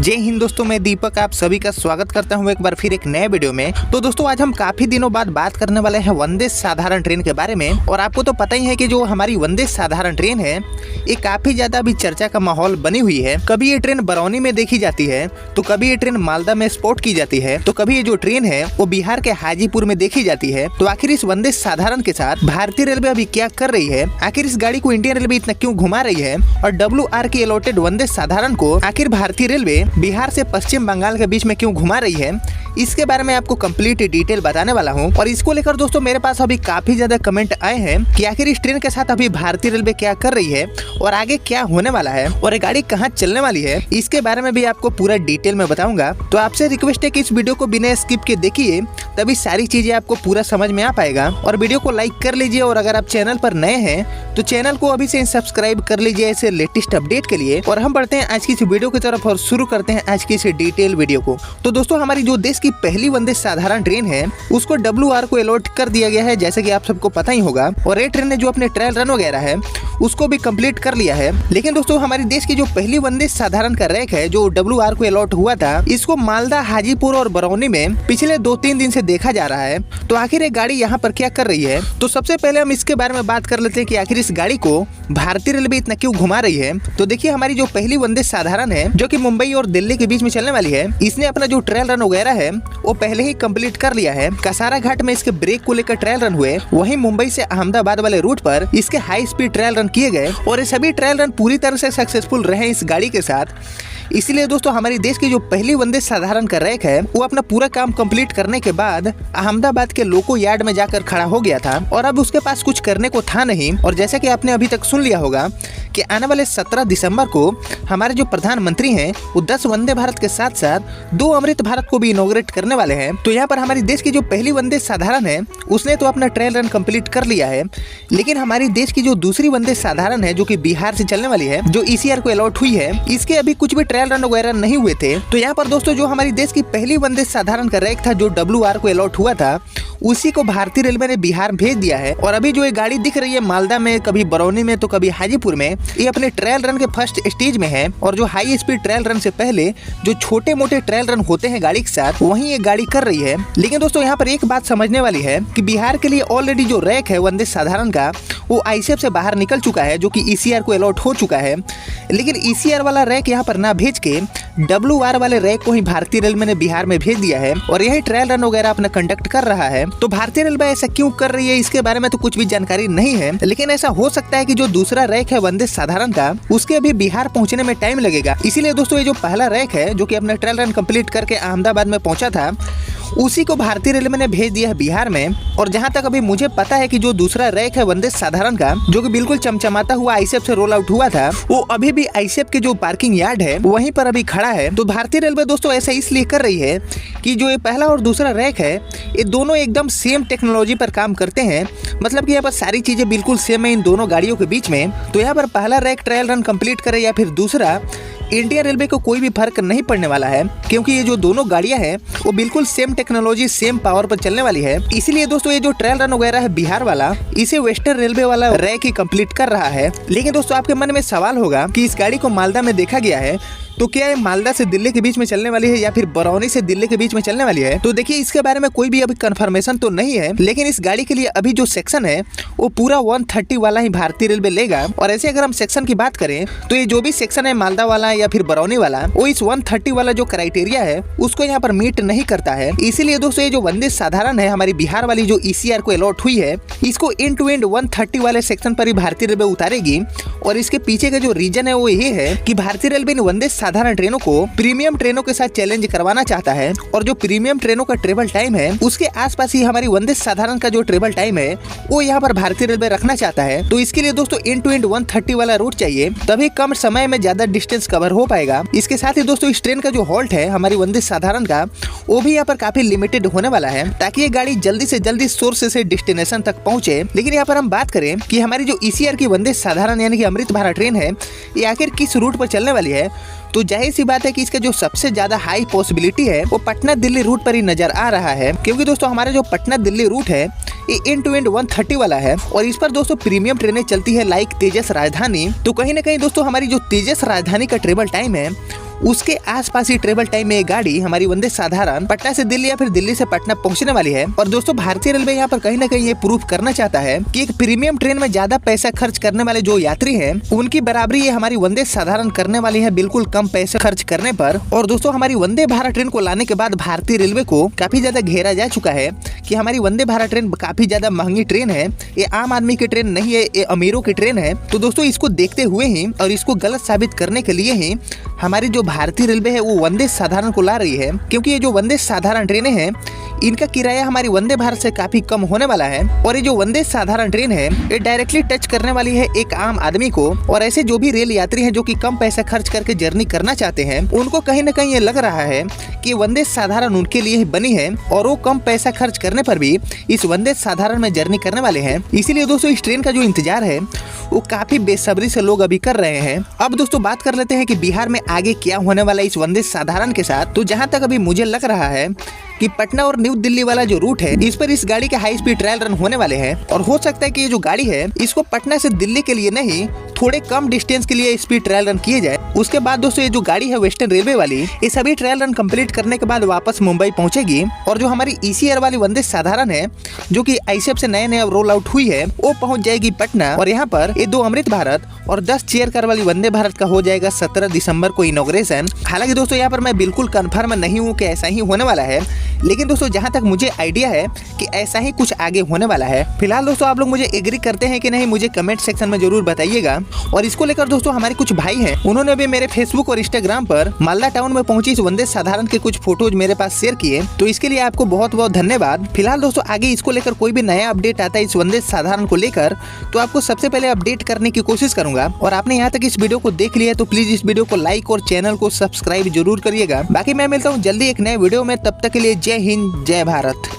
जय हिंद दोस्तों, मैं दीपक आप सभी का स्वागत करता हूं एक बार फिर एक नए वीडियो में। तो दोस्तों आज हम काफी दिनों बाद बात करने वाले हैं वंदे साधारण ट्रेन के बारे में। और आपको तो पता ही है कि जो हमारी वंदे साधारण ट्रेन है ये काफी ज्यादा अभी चर्चा का माहौल बनी हुई है। कभी ये ट्रेन बरौनी में देखी जाती है, तो कभी ये ट्रेन मालदा में स्पॉट की जाती है, तो कभी ये जो ट्रेन है वो बिहार के हाजीपुर में देखी जाती है। तो आखिर इस वंदे साधारण के साथ भारतीय रेलवे अभी क्या कर रही है, आखिर इस गाड़ी को इंडियन रेलवे इतना क्यों घुमा रही है, और WR की अलॉटेड वंदे साधारण को आखिर भारतीय रेलवे बिहार से पश्चिम बंगाल के बीच में क्यों घुमा रही है, इसके बारे में आपको कंप्लीट डिटेल बताने वाला हूं। और इसको लेकर दोस्तों मेरे पास अभी काफी ज्यादा कमेंट आए हैं कि आखिर इस ट्रेन के साथ अभी भारतीय रेलवे क्या कर रही है और आगे क्या होने वाला है और ये गाड़ी कहां चलने वाली है, इसके बारे में भी आपको पूरा डिटेल में बताऊंगा। तो आपसे रिक्वेस्ट है कि इस वीडियो को बिना स्किप के देखिए, तभी सारी चीजें आपको पूरा समझ में आ पाएगा। और वीडियो को लाइक कर लीजिए, और अगर आप चैनल पर नए हैं तो चैनल को अभी से सब्सक्राइब कर लीजिए ऐसे लेटेस्ट अपडेट के लिए। और हम बढ़ते हैं आज की इस वीडियो की तरफ और शुरू करते हैं आज की इस डिटेल वीडियो को। तो दोस्तों हमारी जो देश की पहली वंदे साधारण ट्रेन है उसको WR को अलॉट कर दिया गया है, जैसे कि आप सबको पता ही होगा। और ये ट्रेन ने जो अपने ट्रायल रन वगैरह है उसको भी कंप्लीट कर लिया है। लेकिन दोस्तों हमारे देश की जो पहली वंदे साधारण का रैक है जो WR को अलॉट हुआ था, इसको मालदा, हाजीपुर और बरौनी में पिछले 2-3 दिन से देखा जा रहा है। तो आखिर ये गाड़ी यहाँ पर क्या कर रही है, तो सबसे पहले हम इसके बारे में बात कर लेते हैं कि आखिर इस गाड़ी को भारतीय रेलवे इतना क्यों घुमा रही है। तो देखिए हमारी जो पहली वंदे साधारण है जो कि मुंबई और दिल्ली के बीच में चलने वाली है, इसने अपना जो ट्रायल रन वगैरह है वो पहले ही कंप्लीट कर लिया है। कसारा घाट में इसके ब्रेक को लेकर ट्रायल रन हुए, वहीं मुंबई से अहमदाबाद वाले रूट पर इसके हाई स्पीड ट्रायल रन किए गए और ये सभी ट्रायल रन पूरी तरह से सक्सेसफुल रहे इस गाड़ी के साथ। इसीलिए दोस्तों हमारी देश की जो पहली वंदे साधारण का रैक है वो अपना पूरा काम कंप्लीट करने के बाद अहमदाबाद के लोको यार्ड में जाकर खड़ा हो गया था और अब उसके पास कुछ करने को था नहीं। और जैसे कि आपने अभी तक सुन लिया होगा कि आने वाले 17 दिसंबर को हमारे जो प्रधानमंत्री हैं वो 10 वंदे भारत के साथ साथ 2 अमृत भारत को भी इनॉग्रेट करने वाले हैं। तो यहाँ पर हमारी देश की जो पहली वंदे साधारण है उसने तो अपना ट्रायल रन कंप्लीट कर लिया है, लेकिन हमारी देश की जो दूसरी वंदे साधारण है जो कि बिहार से चलने वाली है, जो ECR को अलॉट हुई है, इसके अभी कुछ भी ट्रायल रन वगैरह नहीं हुए थे। तो यहाँ पर दोस्तों जो हमारी देश की पहली वंदे साधारण का रैक था जो WR को अलॉट हुआ था, उसी को भारतीय रेलवे ने बिहार भेज दिया है। और अभी जो ये गाड़ी दिख रही है मालदा में, कभी बरौनी में तो कभी हाजीपुर में, ये अपने ट्रायल रन के फर्स्ट स्टेज में है। और जो हाई स्पीड ट्रायल रन से पहले जो छोटे मोटे ट्रायल रन होते हैं गाड़ी के साथ, वहीं ये गाड़ी कर रही है। लेकिन दोस्तों यहाँ पर एक बात समझने वाली है कि बिहार के लिए ऑलरेडी जो रैक है वंदे साधारण का वो ICF से बाहर निकल चुका है, जो कि ECR को अलॉट हो चुका है। लेकिन ECR वाला रैक यहाँ पर ना भेज के WR वाले रैक को ही भारतीय रेलवे ने बिहार में भेज दिया है और यही ट्रायल रन वगैरह अपना कंडक्ट कर रहा है। तो भारतीय रेलवे ऐसा क्यों कर रही है इसके बारे में तो कुछ भी जानकारी नहीं है, लेकिन ऐसा हो सकता है कि जो दूसरा रैक है वंदे साधारण का उसके अभी बिहार पहुंचने में टाइम लगेगा। इसीलिए दोस्तों ये जो पहला रैक है जो कि अपना ट्रायल रन कंप्लीट करके अहमदाबाद में पहुंचा था, उसी को भारतीय रेलवे ने भेज दिया है बिहार में। और जहां तक अभी मुझे पता है कि जो दूसरा रैक है वंदे साधारण का जो कि बिल्कुल चमचमाता हुआ ICF से रोल आउट हुआ था, वो अभी भी ICF के जो पार्किंग यार्ड है वहीं पर अभी खड़ा है। तो भारतीय रेलवे दोस्तों ऐसा इसलिए कर रही है कि जो ये पहला और दूसरा रैक है ये दोनों एकदम सेम टेक्नोलॉजी पर काम करते हैं, मतलब कि यहाँ पर सारी चीजें बिल्कुल सेम है इन दोनों गाड़ियों के बीच में। तो यहाँ पर पहला रैक ट्रायल रन कंप्लीट करे या फिर दूसरा, इंडियन रेलवे को कोई भी फर्क नहीं पड़ने वाला है, क्योंकि ये जो दोनों गाड़ियां हैं वो बिल्कुल सेम टेक्नोलॉजी सेम पावर पर चलने वाली है। इसीलिए दोस्तों ये जो ट्रायल रन वगैरह है बिहार वाला, इसे वेस्टर्न रेलवे वाला रैक ही कंप्लीट कर रहा है। लेकिन दोस्तों आपके मन में सवाल होगा कि इस गाड़ी को मालदा में देखा गया है, तो क्या ये मालदा से दिल्ली के बीच में चलने वाली है या फिर बरौनी से दिल्ली के बीच में चलने वाली है। तो देखिए इसके बारे में कोई भी अभी कंफर्मेशन तो नहीं है, लेकिन इस गाड़ी के लिए अभी जो सेक्शन है वो पूरा 130 वाला ही भारतीय रेलवे लेगा। और ऐसे अगर हम सेक्शन की बात करें तो ये जो भी सेक्शन है मालदा वाला या फिर बरौनी वाला, वो इस 130 वाला जो क्राइटेरिया है उसको यहाँ पर मीट नहीं करता है। इसीलिए दोस्तों ये जो वंदे साधारण है हमारी बिहार वाली जो ECR को अलॉट हुई है, इसको एंड टू एंड 130 वाले सेक्शन पर ही भारतीय रेलवे उतारेगी। और इसके पीछे का जो रीजन है वो ये है कि भारतीय रेलवे इन वंदे साधारण ट्रेनों को प्रीमियम ट्रेनों के साथ चैलेंज करवाना चाहता है। और जो प्रीमियम ट्रेनों का ट्रेवल टाइम है उसके आसपास ही हमारी वंदे साधारण का जो ट्रेवल टाइम है वो यहाँ पर भारतीय रेलवे रखना चाहता है। तो इसके लिए दोस्तों एंड टू एंड 130 वाला रूट चाहिए, तभी कम समय में ज्यादा डिस्टेंस कवर हो पाएगा। इसके साथ ही दोस्तों इस ट्रेन का जो हॉल्ट है हमारी वंदे साधारण का वो भी यहाँ पर काफी लिमिटेड होने वाला है, ताकि ये गाड़ी जल्दी से जल्दी सोर्स से डेस्टिनेशन तक पहुंचे। लेकिन यहाँ पर हम बात करें कि हमारी जो ECR की वंदे साधारण यानी कि अमृत भारत ट्रेन है ये आखिर किस रूट पर चलने वाली है, तो जाहिर सी बात है कि इसका जो सबसे ज्यादा हाई पॉसिबिलिटी है वो पटना दिल्ली रूट पर ही नजर आ रहा है। क्योंकि दोस्तों हमारा जो पटना दिल्ली रूट है ये एंड टू एंड 130 वाला है और इस पर दोस्तों प्रीमियम ट्रेनें चलती है लाइक तेजस राजधानी। तो कहीं ना कहीं दोस्तों हमारी जो तेजस राजधानी का ट्रेवल टाइम है उसके आसपास ही ट्रेवल टाइम में ये गाड़ी हमारी वंदे साधारण पटना से दिल्ली या फिर दिल्ली से पटना पहुंचने वाली है। और दोस्तों भारतीय रेलवे यहाँ पर कहीं ना कहीं ये प्रूफ करना चाहता है कि एक प्रीमियम ट्रेन में ज्यादा पैसा खर्च करने वाले जो यात्री हैं उनकी बराबरी ये हमारी वंदे साधारण करने वाली है, बिल्कुल कम पैसे खर्च करने पर। और दोस्तों हमारी वंदे भारत ट्रेन को लाने के बाद भारतीय रेलवे को काफी ज्यादा घेरा जा चुका है कि हमारी वंदे भारत ट्रेन काफी ज्यादा महंगी ट्रेन है, ये आम आदमी की ट्रेन नहीं है, ये अमीरों की ट्रेन है। तो दोस्तों इसको देखते हुए ही और इसको गलत साबित करने के लिए ही हमारी जो भारतीय रेलवे है वो वंदे साधारण को ला रही है, क्योंकि ये जो वंदे साधारण ट्रेनें हैं इनका किराया हमारी वंदे भारत से काफी कम होने वाला है। और ये जो वंदे साधारण ट्रेन है ये डायरेक्टली टच करने वाली है एक आम आदमी को। और ऐसे जो भी रेल यात्री हैं जो कि कम पैसा खर्च करके जर्नी करना चाहते हैं उनको कहीं ना कहीं ये लग रहा है कि वंदे साधारण उनके लिए ही बनी है और वो कम पैसा खर्च करने पर भी इस वंदे साधारण में जर्नी करने वाले हैं। इसीलिए दोस्तों इस ट्रेन का जो इंतजार है वो काफी बेसब्री से लोग अभी कर रहे हैं। अब दोस्तों बात कर लेते हैं कि बिहार में आगे क्या होने वाला है इस वंदे साधारण के साथ। तो जहां तक अभी मुझे लग रहा है कि पटना और न्यू दिल्ली वाला जो रूट है इस पर इस गाड़ी के हाई स्पीड ट्रायल रन होने वाले हैं। और हो सकता है कि ये जो गाड़ी है इसको पटना से दिल्ली के लिए नहीं, थोड़े कम डिस्टेंस के लिए स्पीड ट्रायल रन किए जाए। उसके बाद दोस्तों ये जो गाड़ी है वेस्टर्न रेलवे वाली, ये सभी ट्रायल रन कंप्लीट करने के बाद वापस मुंबई पहुंचेगी। और जो हमारी ECR वाली वंदे साधारण है जो कि ICF से नए रोल आउट हुई है वो पहुंच जाएगी पटना। और यहाँ पर ये 2 अमृत भारत और 10 चेयर कार वाली वंदे भारत का हो जाएगा 17 दिसंबर को इनॉग्रेशन। हालांकि दोस्तों यहाँ पर मैं बिल्कुल कंफर्म नहीं हूँ कि ऐसा ही होने वाला है, लेकिन दोस्तों जहां तक मुझे आइडिया है कि ऐसा ही कुछ आगे होने वाला है। फिलहाल दोस्तों आप लोग मुझे एग्री करते हैं कि नहीं मुझे कमेंट सेक्शन में जरूर बताइएगा। और इसको लेकर दोस्तों हमारे कुछ भाई हैं उन्होंने भी मेरे फेसबुक और इंस्टाग्राम पर मालदा टाउन में पहुंची इस वंदे साधारण के कुछ फोटोज मेरे पास शेयर किए, तो इसके लिए आपको बहुत बहुत धन्यवाद। फिलहाल दोस्तों आगे इसको लेकर कोई भी नया अपडेट आता है इस वंदे साधारण को लेकर तो आपको सबसे पहले अपडेट करने की कोशिश करूंगा। और आपने यहाँ तक इस वीडियो को देख लिया तो प्लीज इस वीडियो को लाइक और चैनल को सब्सक्राइब जरूर करिएगा। बाकी मैं मिलता हूँ जल्दी एक नए वीडियो में, तब तक के लिए जय हिंद जय भारत।